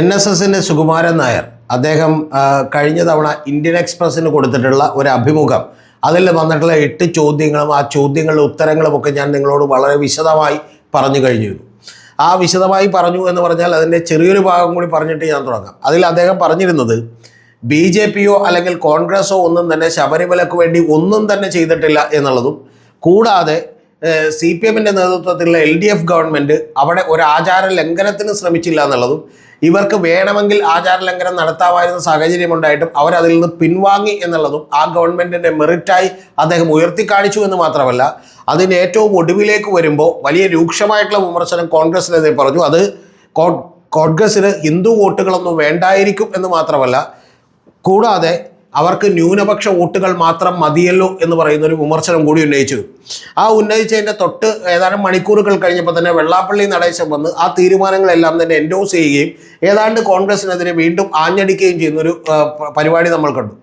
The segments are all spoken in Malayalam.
NSSൻ്റെ സുകുമാരൻ നായർ അദ്ദേഹം കഴിഞ്ഞ തവണ ഇന്ത്യൻ എക്സ്പ്രസ്സിന് കൊടുത്തിട്ടുള്ള ഒരു അഭിമുഖം, അതിൽ വന്നിട്ടുള്ള 8 ചോദ്യങ്ങളും ആ ചോദ്യങ്ങളുടെ ഉത്തരങ്ങളുമൊക്കെ ഞാൻ നിങ്ങളോട് വളരെ വിശദമായി പറഞ്ഞു കഴിഞ്ഞിരുന്നു. ആ വിശദമായി പറഞ്ഞു എന്ന് പറഞ്ഞാൽ അതിൻ്റെ ചെറിയൊരു ഭാഗം കൂടി പറഞ്ഞിട്ട് ഞാൻ തുടങ്ങാം. അതിൽ അദ്ദേഹം പറഞ്ഞിരുന്നത് BJPയോ അല്ലെങ്കിൽ കോൺഗ്രസോ ഒന്നും തന്നെ ശബരിമലയ്ക്ക് വേണ്ടി ഒന്നും തന്നെ ചെയ്തിട്ടില്ല എന്നുള്ളതും, കൂടാതെ CPMൻ്റെ നേതൃത്വത്തിലുള്ള LDF ഗവൺമെൻറ് അവിടെ ഒരു ആചാര ലംഘനത്തിന് ശ്രമിച്ചില്ല എന്നുള്ളതും, ഇവർക്ക് വേണമെങ്കിൽ ആചാര ലംഘനം നടത്താമായിരുന്ന സാഹചര്യമുണ്ടായിട്ടും അവരതിൽ നിന്ന് പിൻവാങ്ങി എന്നുള്ളതും ആ ഗവൺമെൻറ്റിൻ്റെ മെറിറ്റായി അദ്ദേഹം ഉയർത്തിക്കാണിച്ചു എന്ന് മാത്രമല്ല, അതിൻ്റെ ഏറ്റവും ഒടുവിലേക്ക് വരുമ്പോൾ വലിയ രൂക്ഷമായിട്ടുള്ള വിമർശനം കോൺഗ്രസിനെതിരെ പറഞ്ഞു. അത് കോൺഗ്രസ്സിന് ഹിന്ദു വോട്ടുകളൊന്നും വേണ്ടായിരിക്കും എന്ന് മാത്രമല്ല, കൂടാതെ അവർക്ക് ന്യൂനപക്ഷ വോട്ടുകൾ മാത്രം മതിയല്ലോ എന്ന് പറയുന്നൊരു വിമർശനം കൂടി ഉന്നയിച്ചു. ആ ഉന്നയിച്ചതിൻ്റെ തൊട്ട് ഏതാനും മണിക്കൂറുകൾ കഴിഞ്ഞപ്പോൾ തന്നെ വെള്ളാപ്പള്ളി നടേശൻ വന്ന് ആ തീരുമാനങ്ങളെല്ലാം തന്നെ എൻഡോസ് ചെയ്യുകയും ഏതാണ്ട് കോൺഗ്രസിനെതിരെ വീണ്ടും ആഞ്ഞടിക്കുകയും ചെയ്യുന്നൊരു പരിപാടി നമ്മൾ കണ്ടു.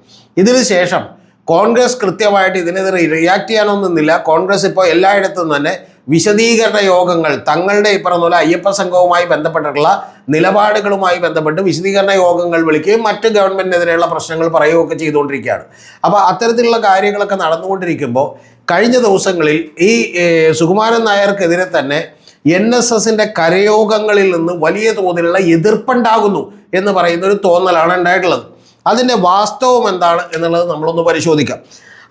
ഇതിന് ശേഷം കോൺഗ്രസ് കൃത്യമായിട്ട് ഇതിനെതിരെ റിയാക്ട് ചെയ്യാനൊന്നുമില്ല. കോൺഗ്രസ് ഇപ്പോൾ എല്ലായിടത്തും തന്നെ വിശദീകരണ യോഗങ്ങൾ, തങ്ങളുടെ ഈ പറഞ്ഞ പോലെ അയ്യപ്പ സംഘവുമായി ബന്ധപ്പെട്ടിട്ടുള്ള നിലപാടുകളുമായി ബന്ധപ്പെട്ട് വിശദീകരണ യോഗങ്ങൾ വിളിക്കുകയും മറ്റ് ഗവൺമെൻറ്റിനെതിരെയുള്ള പ്രശ്നങ്ങൾ പറയുകയൊക്കെ ചെയ്തുകൊണ്ടിരിക്കുകയാണ്. അപ്പോൾ അത്തരത്തിലുള്ള കാര്യങ്ങളൊക്കെ നടന്നുകൊണ്ടിരിക്കുമ്പോൾ കഴിഞ്ഞ ദിവസങ്ങളിൽ ഈ സുകുമാരൻ നായർക്കെതിരെ തന്നെ NSSൻ്റെ കരയോഗങ്ങളിൽ നിന്ന് വലിയ തോതിലുള്ള എതിർപ്പുണ്ടാകുന്നു എന്ന് പറയുന്നൊരു തോന്നലാണ് ഉണ്ടായിട്ടുള്ളത്. അതിൻ്റെ വാസ്തവം എന്താണ് എന്നുള്ളത് നമ്മളൊന്ന് പരിശോധിക്കാം.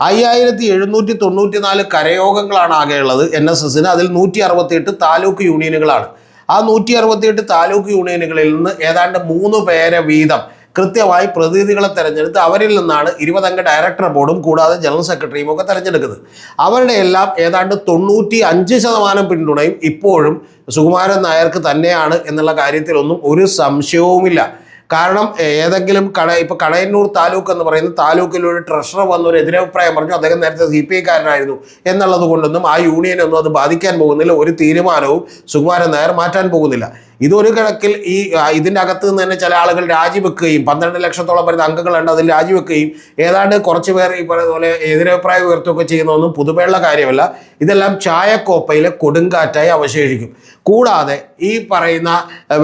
5794 കരയോഗങ്ങളാണ് ആകെയുള്ളത് NSSന്. അതിൽ 168 താലൂക്ക് യൂണിയനുകളാണ്. ആ 168 താലൂക്ക് യൂണിയനുകളിൽ നിന്ന് ഏതാണ്ട് 3 പേരെ വീതം കൃത്യമായി പ്രതിനിധികളെ തെരഞ്ഞെടുത്ത് അവരിൽ നിന്നാണ് 20 അംഗ ഡയറക്ടർ ബോർഡും കൂടാതെ ജനറൽ സെക്രട്ടറിയും ഒക്കെ തെരഞ്ഞെടുക്കുന്നത്. അവരുടെ എല്ലാം ഏതാണ്ട് 95% പിന്തുണയും ഇപ്പോഴും സുകുമാരൻ നായർക്ക് തന്നെയാണ് എന്നുള്ള കാര്യത്തിലൊന്നും ഒരു സംശയവുമില്ല. കാരണം ഏതെങ്കിലും ഇപ്പോൾ കടയന്നൂർ താലൂക്ക് എന്ന് പറയുന്ന താലൂക്കിലൊരു ട്രഷറർ വന്നൊരു എതിരഭിപ്രായം പറഞ്ഞു, അദ്ദേഹം നേരത്തെ CPI കാരനായിരുന്നു എന്നുള്ളത് കൊണ്ടൊന്നും ആ യൂണിയനൊന്നും അത് ബാധിക്കാൻ പോകുന്നില്ല. ഒരു തീരുമാനവും സുകുമാരൻ നായർ മാറ്റാൻ പോകുന്നില്ല. ഇതൊരു കണക്കിൽ ഇതിൻ്റെ അകത്ത് നിന്ന് തന്നെ ചില ആളുകൾ രാജിവെക്കുകയും 12 ലക്ഷത്തോളം വരുന്ന അംഗങ്ങളുണ്ട്, അതിൽ രാജിവെക്കുകയും ഏതാണ്ട് കുറച്ച് പേർ ഈ പറയുന്ന പോലെ എതിരഭിപ്രായം ഉയർത്തുകയൊക്കെ ചെയ്യുന്നതൊന്നും പുതുമയുള്ള കാര്യമല്ല. ഇതെല്ലാം ചായക്കോപ്പയിലെ കൊടുങ്കാറ്റായി അവശേഷിക്കും. കൂടാതെ ഈ പറയുന്ന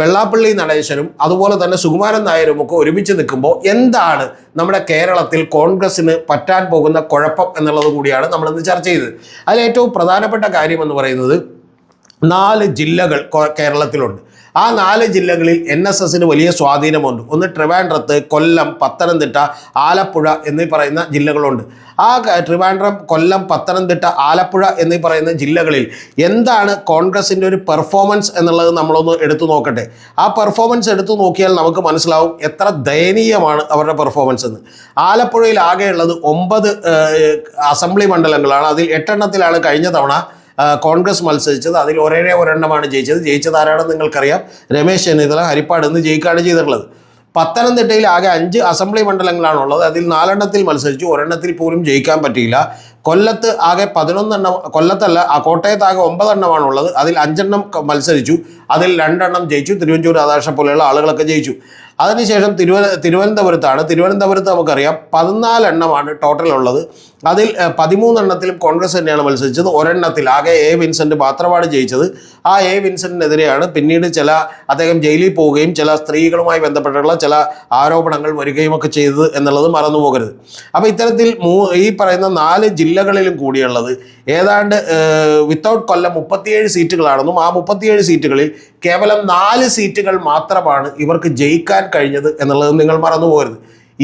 വെള്ളാപ്പള്ളി നടേശനും അതുപോലെ തന്നെ സുകുമാരൻ നായരും ഒക്കെ ഒരുമിച്ച് നിൽക്കുമ്പോൾ എന്താണ് നമ്മുടെ കേരളത്തിൽ കോൺഗ്രസ്സിന് പറ്റാൻ പോകുന്ന കുഴപ്പം എന്നുള്ളത് കൂടിയാണ് നമ്മളിന്ന് ചർച്ച ചെയ്തത്. അതിലേറ്റവും പ്രധാനപ്പെട്ട കാര്യം എന്ന് പറയുന്നത് 4 ജില്ലകൾ കേരളത്തിലുണ്ട്. ആ 4 ജില്ലകളിൽ NSSന് വലിയ സ്വാധീനമുണ്ട്. ഒന്ന് ട്രിവാൻഡ്രത്ത്, കൊല്ലം, പത്തനംതിട്ട, ആലപ്പുഴ എന്നീ പറയുന്ന ജില്ലകളുണ്ട്. ആ ട്രിവാൻഡ്രം, കൊല്ലം, പത്തനംതിട്ട, ആലപ്പുഴ എന്നീ പറയുന്ന ജില്ലകളിൽ എന്താണ് കോൺഗ്രസിൻ്റെ ഒരു പെർഫോമൻസ് എന്നുള്ളത് നമ്മളൊന്ന് എടുത്തു നോക്കട്ടെ. ആ പെർഫോമൻസ് എടുത്തു നോക്കിയാൽ നമുക്ക് മനസ്സിലാവും എത്ര ദയനീയമാണ് അവരുടെ പെർഫോമൻസ് എന്ന്. ആലപ്പുഴയിൽ ആകെയുള്ളത് 9 അസംബ്ലി മണ്ഡലങ്ങളാണ്. അതിൽ 8 എണ്ണത്തിലാണ് കഴിഞ്ഞ തവണ കോൺഗ്രസ് മത്സരിച്ചത്. അതിൽ ഒരെണ്ണമാണ് ജയിച്ചത്. ജയിച്ചത് ആരാണെന്ന് നിങ്ങൾക്കറിയാം, രമേശ് ചെന്നിത്തല ഹരിപ്പാട് നിന്ന് ജയിക്കുകയാണ് ചെയ്തിട്ടുള്ളത്. പത്തനംതിട്ടയിൽ ആകെ 5 അസംബ്ലി മണ്ഡലങ്ങളാണുള്ളത്. അതിൽ 4 എണ്ണത്തിൽ മത്സരിച്ചു, 1 എണ്ണത്തിൽ പോലും ജയിക്കാൻ പറ്റിയില്ല. കൊല്ലത്ത് ആകെ 11 എണ്ണം, കൊല്ലത്തല്ല കോട്ടയത്ത് ആകെ 9 എണ്ണമാണുള്ളത്. അതിൽ 5 എണ്ണം മത്സരിച്ചു, അതിൽ 2 എണ്ണം ജയിച്ചു. തിരുവഞ്ചൂർ രാധാകൃഷ്ണൻ പോലെയുള്ള ആളുകളൊക്കെ ജയിച്ചു. അതിനുശേഷം തിരുവനന്തപുരത്താണ്. തിരുവനന്തപുരത്ത് നമുക്കറിയാം 14 എണ്ണമാണ് ടോട്ടൽ ഉള്ളത്. അതിൽ 13 എണ്ണത്തിലും കോൺഗ്രസ് തന്നെയാണ് മത്സരിച്ചത്. 1 എണ്ണത്തിൽ ആകെ വിൻസെൻ്റ് മാത്രമാണ് ജയിച്ചത്. ആ വിൻസെൻറ്റിനെതിരെയാണ് പിന്നീട് അദ്ദേഹം ജയിലിൽ പോവുകയും ചില സ്ത്രീകളുമായി ബന്ധപ്പെട്ടുള്ള ചില ആരോപണങ്ങൾ വരികയും ഒക്കെ ചെയ്തത് എന്നുള്ളത് മറന്നു പോകരുത്. അപ്പോൾ ഇത്തരത്തിൽ ഈ പറയുന്ന 4 ജില്ലകളിലും കൂടിയുള്ളത് ഏതാണ്ട് വിത്തൗട്ട് കൊല്ലം 37 സീറ്റുകളാണെന്നും ആ 37 സീറ്റുകളിൽ കേവലം 4 സീറ്റുകൾ മാത്രമാണ് ഇവർക്ക് ജയിക്കാൻ കഴിഞ്ഞത് എന്നുള്ളത് നിങ്ങൾ മറന്നു പോകരുത്.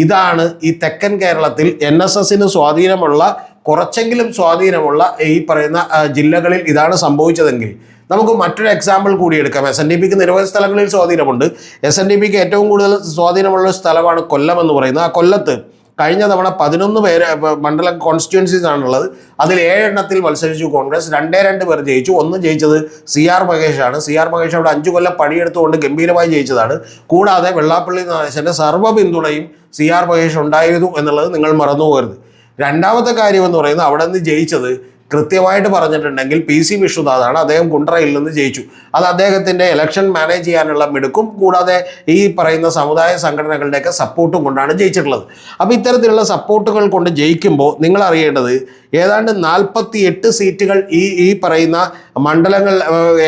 ഇതാണ് ഈ തെക്കൻ കേരളത്തിൽ NSSന് സ്വാധീനമുള്ള, കുറച്ചെങ്കിലും സ്വാധീനമുള്ള ഈ പറയുന്ന ജില്ലകളിൽ ഇതാണ് സംഭവിച്ചതെങ്കിൽ നമുക്ക് മറ്റൊരു എക്സാമ്പിൾ കൂടി എടുക്കാം. SNDPക്ക് നിരവധി സ്ഥലങ്ങളിൽ സ്വാധീനമുണ്ട്. SNDPക്ക് ഏറ്റവും കൂടുതൽ സ്വാധീനമുള്ള സ്ഥലമാണ് കൊല്ലം എന്ന് പറയുന്നത്. ആ കൊല്ലത്ത് കഴിഞ്ഞ തവണ 11 പേര് മണ്ഡലം കോൺസ്റ്റിറ്റ്യുവൻസീസ് ആണുള്ളത്. അതിൽ 7 എണ്ണത്തിൽ മത്സരിച്ചു കോൺഗ്രസ്. 2 പേർ ജയിച്ചു. 1 ജയിച്ചത് CR മഹേഷാണ്. CR മഹേഷ് അവിടെ 5 കൊല്ലം പണിയെടുത്തുകൊണ്ട് ഗംഭീരമായി ജയിച്ചതാണ്. കൂടാതെ വെള്ളാപ്പള്ളി നടേശൻ്റെ സർവ്വ പിന്തുണയും CR മഹേഷ് ഉണ്ടായിരുന്നു എന്നുള്ളത് നിങ്ങൾ മറന്നു പോകരുത്. രണ്ടാമത്തെ കാര്യം എന്ന് പറയുന്നത് അവിടെ നിന്ന് ജയിച്ചത് കൃത്യമായിട്ട് പറഞ്ഞിട്ടുണ്ടെങ്കിൽ PC വിശ്വനാഥാണ്. അദ്ദേഹം കുണ്ടറയിൽ നിന്ന് ജയിച്ചു. അത് അദ്ദേഹത്തിൻ്റെ ഇലക്ഷൻ മാനേജ് ചെയ്യാനുള്ള മിടുക്കും കൂടാതെ ഈ പറയുന്ന സമുദായ സംഘടനകളുടെയൊക്കെ സപ്പോർട്ടും കൊണ്ടാണ് ജയിച്ചിട്ടുള്ളത്. അപ്പോൾ ഇത്തരത്തിലുള്ള സപ്പോർട്ടുകൾ കൊണ്ട് ജയിക്കുമ്പോൾ നിങ്ങൾ അറിയേണ്ടത് ഏതാണ്ട് 48 സീറ്റുകൾ ഈ പറയുന്ന മണ്ഡലങ്ങൾ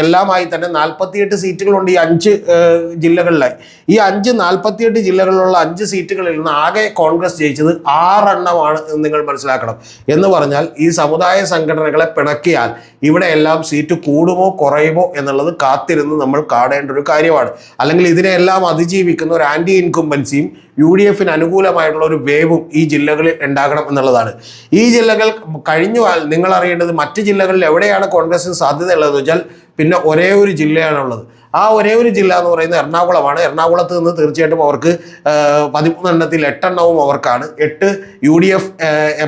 എല്ലാമായി തന്നെ 48 സീറ്റുകളുണ്ട് ഈ 5 ജില്ലകളിലായി. ഈ 48 ജില്ലകളിലുള്ള 5 സീറ്റുകളിൽ നിന്ന് ആകെ കോൺഗ്രസ് ജയിച്ചത് 6 എണ്ണമാണ് എന്ന് നിങ്ങൾ മനസ്സിലാക്കണം. എന്ന് പറഞ്ഞാൽ ഈ സമുദായ സംഘടനകളെ പിണക്കിയാൽ ഇവിടെയെല്ലാം സീറ്റ് കൂടുമോ കുറയുമോ എന്നുള്ളത് കാത്തിരുന്ന് നമ്മൾ കാണേണ്ട ഒരു കാര്യമാണ്. അല്ലെങ്കിൽ ഇതിനെല്ലാം അതിജീവിക്കുന്ന ഒരു ആൻറ്റി ഇൻകുംബൻസിയും UDF അനുകൂലമായിട്ടുള്ള ഒരു വേവും ഈ ജില്ലകളിൽ ഉണ്ടാകണം എന്നുള്ളതാണ്. ഈ ജില്ലകൾ കഴിഞ്ഞു നിങ്ങൾ അറിയേണ്ടത് മറ്റ് ജില്ലകളിൽ എവിടെയാണ് കോൺഗ്രസിന് സാധ്യതയുള്ളതെന്ന് വെച്ചാൽ പിന്നെ ഒരേ ഒരു ജില്ലയാണുള്ളത്. ആ ഒരേ ഒരു ജില്ല എന്ന് പറയുന്നത് എറണാകുളമാണ്. എറണാകുളത്ത് നിന്ന് തീർച്ചയായിട്ടും അവർക്ക് 13 എണ്ണത്തിൽ 8 എണ്ണവും അവർക്കാണ്. 8 UDF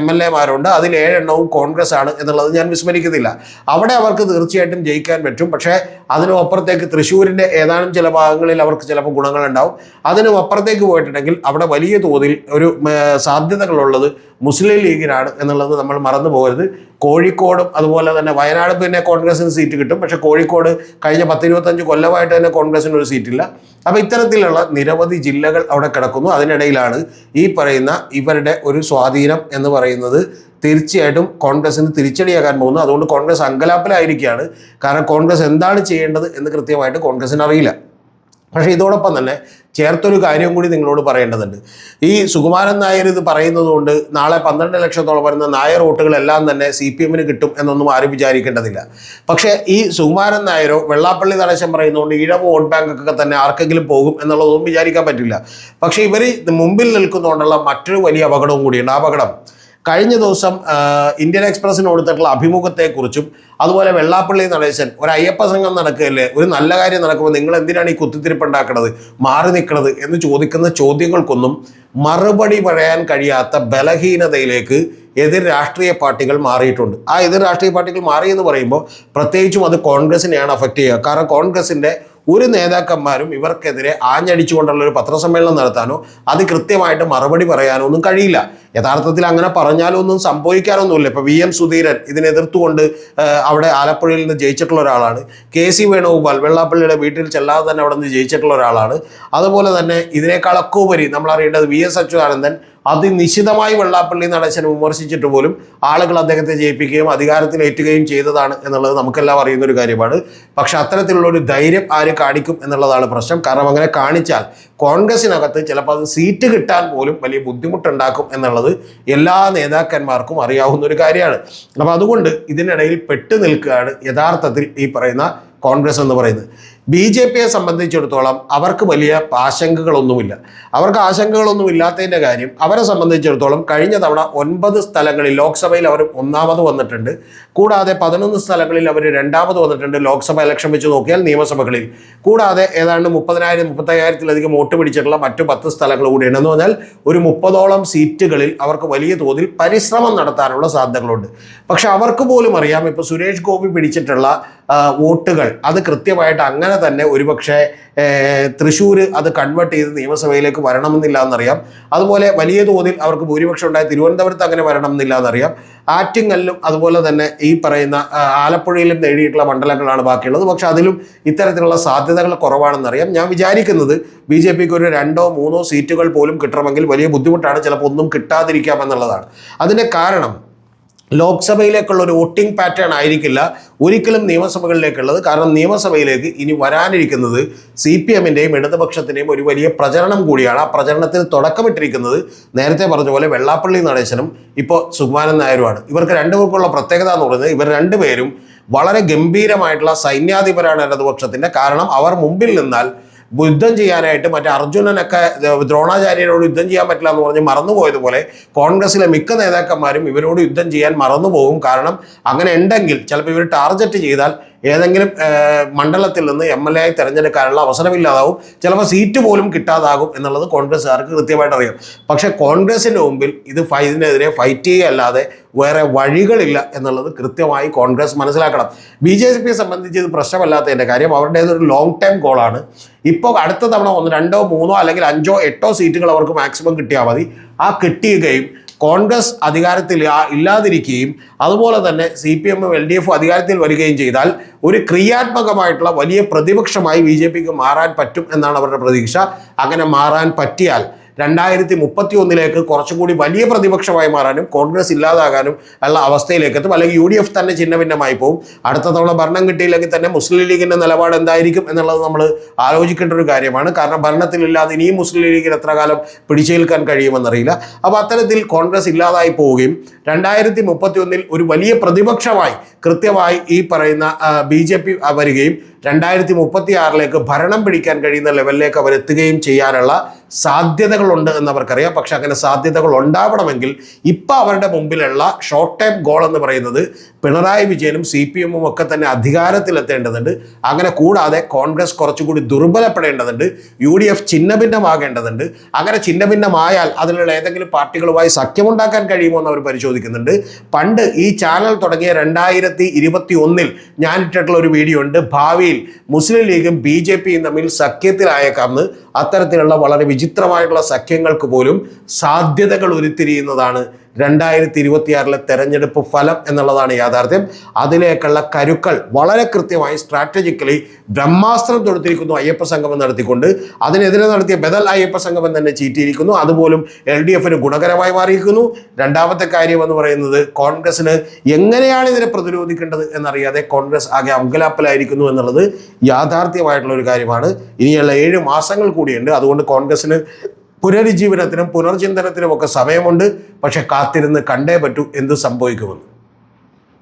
MLA മാരുണ്ട്, അതിൽ 7 എണ്ണവും കോൺഗ്രസ് ആണ് എന്നുള്ളത് ഞാൻ വിസ്മരിക്കുന്നില്ല. അവിടെ അവർക്ക് തീർച്ചയായിട്ടും ജയിക്കാൻ പറ്റും. പക്ഷേ അതിനും അപ്പുറത്തേക്ക് തൃശ്ശൂരിൻ്റെ ഏതാനും ചില ഭാഗങ്ങളിൽ അവർക്ക് ചിലപ്പോൾ ഗുണങ്ങളുണ്ടാവും. അതിനും അപ്പുറത്തേക്ക് പോയിട്ടുണ്ടെങ്കിൽ അവിടെ വലിയ തോതിൽ ഒരു സാധ്യതകളുള്ളത് മുസ്ലിം ലീഗിനാണ് എന്നുള്ളത് നമ്മൾ മറന്നു പോകരുത്. കോഴിക്കോടും അതുപോലെ തന്നെ വയനാട് പിന്നെ കോൺഗ്രസിന് സീറ്റ് കിട്ടും. പക്ഷേ കോഴിക്കോട് കഴിഞ്ഞ 10-25 കൊല്ലമായിട്ട് തന്നെ കോൺഗ്രസിന് ഒരു സീറ്റില്ല. അപ്പോൾ ഇത്തരത്തിലുള്ള നിരവധി ജില്ലകൾ അവിടെ കിടക്കുന്നു. അതിനിടയിലാണ് ഈ പറയുന്ന ഇവരുടെ ഒരു സ്വാധീനം എന്ന് പറയുന്നത് തീർച്ചയായിട്ടും കോൺഗ്രസിന് തിരിച്ചടിയാകാൻ പോകുന്നു. അതുകൊണ്ട് കോൺഗ്രസ് അങ്കലാപ്പിലായിരിക്കുകയാണ്. കാരണം കോൺഗ്രസ് എന്താണ് ചെയ്യേണ്ടത് എന്ന് കൃത്യമായിട്ട് കോൺഗ്രസിന് അറിയില്ല. പക്ഷേ ഇതോടൊപ്പം തന്നെ ചേർത്തൊരു കാര്യം കൂടി നിങ്ങളോട് പറയേണ്ടതുണ്ട്. ഈ സുകുമാരൻ നായർ ഇത് പറയുന്നത് കൊണ്ട് നാളെ 12 ലക്ഷത്തോളം വരുന്ന നായർ വോട്ടുകളെല്ലാം തന്നെ CPM കിട്ടും എന്നൊന്നും ആരും വിചാരിക്കേണ്ടതില്ല. പക്ഷേ ഈ സുകുമാരൻ നായരോ വെള്ളാപ്പള്ളി നടേശൻ പറയുന്നതുകൊണ്ട് ഈഴവ വോട്ട് ബാങ്കൊക്കെ തന്നെ ആർക്കെങ്കിലും പോകും എന്നുള്ളതൊന്നും വിചാരിക്കാൻ പറ്റില്ല. പക്ഷേ ഇവർ മുമ്പിൽ നിൽക്കുന്നതുകൊണ്ടുള്ള മറ്റൊരു വലിയ അപകടവും കൂടിയുണ്ട്. ആ അപകടം കഴിഞ്ഞ ദിവസം ഇന്ത്യൻ എക്സ്പ്രസിന് കൊടുത്തിട്ടുള്ള അഭിമുഖത്തെക്കുറിച്ചും അതുപോലെ വെള്ളാപ്പള്ളി നടേശൻ ഒരു അയ്യപ്പ സംഘം നടക്കുകയല്ലേ, ഒരു നല്ല കാര്യം നടക്കുമ്പോൾ നിങ്ങൾ എന്തിനാണ് ഈ കുത്തിത്തിരിപ്പുണ്ടാക്കണത്, മാറി നിൽക്കണത് എന്ന് ചോദിക്കുന്ന ചോദ്യങ്ങൾക്കൊന്നും മറുപടി പറയാൻ കഴിയാത്ത ബലഹീനതയിലേക്ക് എതിർ രാഷ്ട്രീയ പാർട്ടികൾ മാറിയിട്ടുണ്ട്. ആ എതിർ രാഷ്ട്രീയ പാർട്ടികൾ മാറി എന്ന് പറയുമ്പോൾ പ്രത്യേകിച്ചും അത് കോൺഗ്രസിനെയാണ് അഫക്റ്റ് ചെയ്യുക. കാരണം കോൺഗ്രസിൻ്റെ ഒരു നേതാക്കന്മാരും ഇവർക്കെതിരെ ആഞ്ഞടിച്ചുകൊണ്ടുള്ള ഒരു പത്രസമ്മേളനം നടത്താനോ അത് കൃത്യമായിട്ട് മറുപടി പറയാനോ ഒന്നും കഴിയില്ല. യഥാർത്ഥത്തിൽ അങ്ങനെ പറഞ്ഞാലോ ഒന്നും സംഭവിക്കാനൊന്നുമില്ല. ഇപ്പോൾ VM സുധീരൻ ഇതിനെതിർത്തുകൊണ്ട് അവിടെ ആലപ്പുഴയിൽ നിന്ന് ജയിച്ചിട്ടുള്ള ഒരാളാണ്. KC വേണുഗോപാൽ വെള്ളാപ്പള്ളിയുടെ വീട്ടിൽ ചെല്ലാതെ തന്നെ അവിടെ നിന്ന് ജയിച്ചിട്ടുള്ള ഒരാളാണ്. അതുപോലെ തന്നെ ഇതിനേക്കാളൊക്കെ ഉപരി നമ്മൾ അറിയേണ്ടത് VS അച്യുതാനന്ദൻ അതിനിശിതമായി വെള്ളാപ്പള്ളി നടേശനെ വിമർശിച്ചിട്ട് പോലും ആളുകൾ അദ്ദേഹത്തെ ജയിപ്പിക്കുകയും അധികാരത്തിലേറ്റുകയും ചെയ്തതാണ് എന്നുള്ളത് നമുക്കെല്ലാം അറിയുന്ന ഒരു കാര്യമാണ്. പക്ഷെ അത്തരത്തിലുള്ള ഒരു ധൈര്യം ആര് കാണിക്കും എന്നുള്ളതാണ് പ്രശ്നം. കാരണം അങ്ങനെ കാണിച്ചാൽ കോൺഗ്രസിനകത്ത് ചിലപ്പോൾ അത് സീറ്റ് കിട്ടാൻ പോലും വലിയ ബുദ്ധിമുട്ടുണ്ടാക്കും എന്നുള്ളത് എല്ലാ നേതാക്കന്മാർക്കും അറിയാവുന്ന ഒരു കാര്യമാണ്. അപ്പോൾ അതുകൊണ്ട് ഇതിനിടയിൽ പെട്ടു നിൽക്കുകയാണ് യഥാർത്ഥത്തിൽ ഈ പറയുന്ന കോൺഗ്രസ് എന്ന് പറയുന്നത്. BJPയെ സംബന്ധിച്ചിടത്തോളം അവർക്ക് വലിയ ആശങ്കകളൊന്നുമില്ല. അവർക്ക് ആശങ്കകളൊന്നുമില്ലാത്തതിൻ്റെ കാര്യം അവരെ സംബന്ധിച്ചിടത്തോളം കഴിഞ്ഞ തവണ 9 സ്ഥലങ്ങളിൽ ലോക്സഭയിൽ അവർ 1ാമത് വന്നിട്ടുണ്ട്. കൂടാതെ 11 സ്ഥലങ്ങളിൽ അവർ 2ാമത് വന്നിട്ടുണ്ട് ലോക്സഭ ഇലക്ഷൻ വെച്ച് നോക്കിയാൽ നിയമസഭകളിൽ. കൂടാതെ ഏതാണ്ട് 30,000-35,000-ലധികം വോട്ട് പിടിച്ചിട്ടുള്ള മറ്റു 10 സ്ഥലങ്ങൾ കൂടിയാണ്. എന്ന് പറഞ്ഞാൽ ഒരു 30ഓളം സീറ്റുകളിൽ അവർക്ക് വലിയ തോതിൽ പരിശ്രമം നടത്താനുള്ള സാധ്യതകളുണ്ട്. പക്ഷെ അവർക്ക് പോലും അറിയാം ഇപ്പോൾ സുരേഷ് ഗോപി പിടിച്ചിട്ടുള്ള വോട്ടുകൾ അത് കൃത്യമായിട്ട് അങ്ങനെ തന്നെ ഒരുപക്ഷെ തൃശ്ശൂർ അത് കൺവേർട്ട് ചെയ്ത് നിയമസഭയിലേക്ക് വരണമെന്നില്ല എന്നറിയാം. അതുപോലെ വലിയ തോതിൽ അവർക്ക് ഭൂരിപക്ഷം ഉണ്ടായ തിരുവനന്തപുരത്ത് അങ്ങനെ വരണമെന്നില്ല എന്നറിയാം. ആറ്റിങ്ങലിലും അതുപോലെ തന്നെ ഈ പറയുന്ന ആലപ്പുഴയിലും നേടിയിട്ടുള്ള മണ്ഡലങ്ങളാണ് ബാക്കിയുള്ളത്. പക്ഷെ അതിലും ഇത്തരത്തിലുള്ള സാധ്യതകൾ കുറവാണെന്നറിയാം. ഞാൻ വിചാരിക്കുന്നത് BJPക്ക് ഒരു 2-3 സീറ്റുകൾ പോലും കിട്ടണമെങ്കിൽ വലിയ ബുദ്ധിമുട്ടാണ്. ചിലപ്പോൾ ഒന്നും കിട്ടാതിരിക്കാമെന്നുള്ളതാണ്. അതിൻ്റെ കാരണം ലോക്സഭയിലേക്കുള്ള ഒരു വോട്ടിംഗ് പാറ്റേൺ ആയിരിക്കില്ല ഒരിക്കലും നിയമസഭകളിലേക്കുള്ളത്. കാരണം നിയമസഭയിലേക്ക് ഇനി വരാനിരിക്കുന്നത് CPMൻ്റെയും ഇടതുപക്ഷത്തിൻ്റെയും ഒരു വലിയ പ്രചരണം കൂടിയാണ്. ആ പ്രചരണത്തിന് തുടക്കമിട്ടിരിക്കുന്നത് നേരത്തെ പറഞ്ഞ പോലെ വെള്ളാപ്പള്ളി നടേശനും ഇപ്പോൾ സുകുമാരൻ നായരുമാണ്. ഇവർക്ക് രണ്ടുപേർക്കുള്ള പ്രത്യേകത എന്ന് പറയുന്നത് ഇവർ രണ്ടുപേരും വളരെ ഗംഭീരമായിട്ടുള്ള സൈന്യാധിപരാണ് ഇടതുപക്ഷത്തിൻ്റെ. കാരണം അവർ മുമ്പിൽ നിന്നാൽ യുദ്ധം ചെയ്യാനായിട്ട് മറ്റേ അർജുനനൊക്കെ ദ്രോണാചാര്യരോട് യുദ്ധം ചെയ്യാൻ പറ്റില്ല എന്ന് പറഞ്ഞ് മറന്നുപോയതുപോലെ കോൺഗ്രസിലെ മിക്ക നേതാക്കന്മാരും ഇവരോട് യുദ്ധം ചെയ്യാൻ മറന്നുപോകും. കാരണം അങ്ങനെ ഉണ്ടെങ്കിൽ ചിലപ്പോൾ ഇവർ ടാർഗറ്റ് ചെയ്താൽ ഏതെങ്കിലും മണ്ഡലത്തിൽ നിന്ന് MLA ആയി തിരഞ്ഞെടുക്കാനുള്ള അവസരമില്ലാതാവും. ചിലപ്പോൾ സീറ്റ് പോലും കിട്ടാതാകും എന്നുള്ളത് കോൺഗ്രസ്സുകാർക്ക് കൃത്യമായിട്ട് അറിയാം. പക്ഷേ കോൺഗ്രസിൻ്റെ മുമ്പിൽ ഇതിനെതിരെ ഫൈറ്റ് ചെയ്യുകയല്ലാതെ വേറെ വഴികളില്ല എന്നുള്ളത് കൃത്യമായി കോൺഗ്രസ് മനസ്സിലാക്കണം. BJPയെ സംബന്ധിച്ച് ഇത് പ്രശ്നമല്ലാത്തതിൻ്റെ കാര്യം അവരുടേതൊരു ലോങ് ടൈം ഗോളാണ്. ഇപ്പോൾ അടുത്ത തവണ 1, 2, 3 അല്ലെങ്കിൽ 5, 8 സീറ്റുകൾ അവർക്ക് മാക്സിമം കിട്ടിയാൽ മതി. ആ കിട്ടുകയും കോൺഗ്രസ് അധികാരത്തിൽ ഇല്ലാതിരിക്കുകയും അതുപോലെ തന്നെ CPM LDF അധികാരത്തിൽ വരികയും ചെയ്താൽ ഒരു ക്രിയാത്മകമായിട്ടുള്ള വലിയ പ്രതിപക്ഷമായി BJPക്ക് മാറാൻ പറ്റും എന്നാണ് അവരുടെ പ്രതീക്ഷ. അങ്ങനെ മാറാൻ പറ്റിയാൽ 2031 കുറച്ചുകൂടി വലിയ പ്രതിപക്ഷമായി മാറാനും കോൺഗ്രസ് ഇല്ലാതാകാനും ഉള്ള അവസ്ഥയിലേക്ക് എത്തും, അല്ലെങ്കിൽ UDF തന്നെ ചിഹ്ന ഭിന്നമായി പോകും. അടുത്ത തവണ ഭരണം കിട്ടിയില്ലെങ്കിൽ തന്നെ മുസ്ലിം ലീഗിന്റെ നിലപാട് എന്തായിരിക്കും എന്നുള്ളത് നമ്മൾ ആലോചിക്കേണ്ട ഒരു കാര്യമാണ്. കാരണം ഭരണത്തിലില്ലാതെ ഇനിയും മുസ്ലിം ലീഗിന് എത്ര കാലം പിടിച്ചേൽക്കാൻ കഴിയുമെന്നറിയില്ല. അപ്പോൾ അത്തരത്തിൽ കോൺഗ്രസ് ഇല്ലാതായി പോവുകയും 2031 ഒരു വലിയ പ്രതിപക്ഷമായി കൃത്യമായി ഈ പറയുന്ന BJP വരികയും 2036 ഭരണം പിടിക്കാൻ കഴിയുന്ന ലെവലിലേക്ക് അവർ എത്തുകയും ചെയ്യാനുള്ള സാധ്യതകളുണ്ട് എന്നവർക്കറിയാം. പക്ഷെ അങ്ങനെ സാധ്യതകൾ ഉണ്ടാവണമെങ്കിൽ ഇപ്പം അവരുടെ മുമ്പിലുള്ള ഷോർട്ട് ടൈം ഗോൾ എന്ന് പറയുന്നത് പിണറായി വിജയനും CPM ഒക്കെ തന്നെ അധികാരത്തിലെത്തേണ്ടതുണ്ട്. അങ്ങനെ കൂടാതെ കോൺഗ്രസ് കുറച്ചുകൂടി ദുർബലപ്പെടേണ്ടതുണ്ട്, UDF ചിഹ്നഭിന്നമാകേണ്ടതുണ്ട്. അങ്ങനെ ചിഹ്നഭിന്നമായാൽ അതിലുള്ള ഏതെങ്കിലും പാർട്ടികളുമായി സഖ്യമുണ്ടാക്കാൻ കഴിയുമോ എന്ന് അവർ പരിശോധിക്കുന്നുണ്ട്. പണ്ട് ഈ ചാനൽ തുടങ്ങിയ 2021 ഞാൻ ഇട്ടിട്ടുള്ള ഒരു വീഡിയോ ഉണ്ട്, ഭാവിയിൽ മുസ്ലിം ലീഗും BJPയും തമ്മിൽ സഖ്യത്തിലായേക്കാമെന്ന്. അത്തരത്തിലുള്ള വളരെ വിചിത്രമായിട്ടുള്ള സഖ്യങ്ങൾക്ക് പോലും സാധ്യതകൾ ഉരുത്തിരിയുന്നതാണ് 2026 തെരഞ്ഞെടുപ്പ് ഫലം എന്നുള്ളതാണ് യാഥാർത്ഥ്യം. അതിലേക്കുള്ള കരുക്കൾ വളരെ കൃത്യമായി സ്ട്രാറ്റജിക്കലി ബ്രഹ്മാസ്ത്രം തൊടുത്തിരിക്കുന്നു അയ്യപ്പ സംഗമം നടത്തിക്കൊണ്ട്. അതിനെതിരെ നടത്തിയ ബദൽ അയ്യപ്പ സംഗമം തന്നെ ചീറ്റിയിരിക്കുന്നു. അതുപോലും LDFന് ഗുണകരമായി മാറിയിരിക്കുന്നു. രണ്ടാമത്തെ കാര്യം എന്ന് പറയുന്നത് കോൺഗ്രസിന് എങ്ങനെയാണ് ഇതിനെ പ്രതിരോധിക്കേണ്ടത് എന്നറിയാതെ കോൺഗ്രസ് ആകെ അങ്കലാപ്പിലായിരിക്കുന്നു എന്നുള്ളത് യാഥാർത്ഥ്യമായിട്ടുള്ള ഒരു കാര്യമാണ്. ഇനിയുള്ള 7 മാസങ്ങൾ കൂടിയുണ്ട്. അതുകൊണ്ട് കോൺഗ്രസിന് പുനരുജ്ജീവനത്തിനും പുനർചിന്തനത്തിനും ഒക്കെ സമയമുണ്ട്. പക്ഷെ കാത്തിരുന്ന് കണ്ടേ പറ്റൂ എന്ത് സംഭവിക്കുമെന്ന്.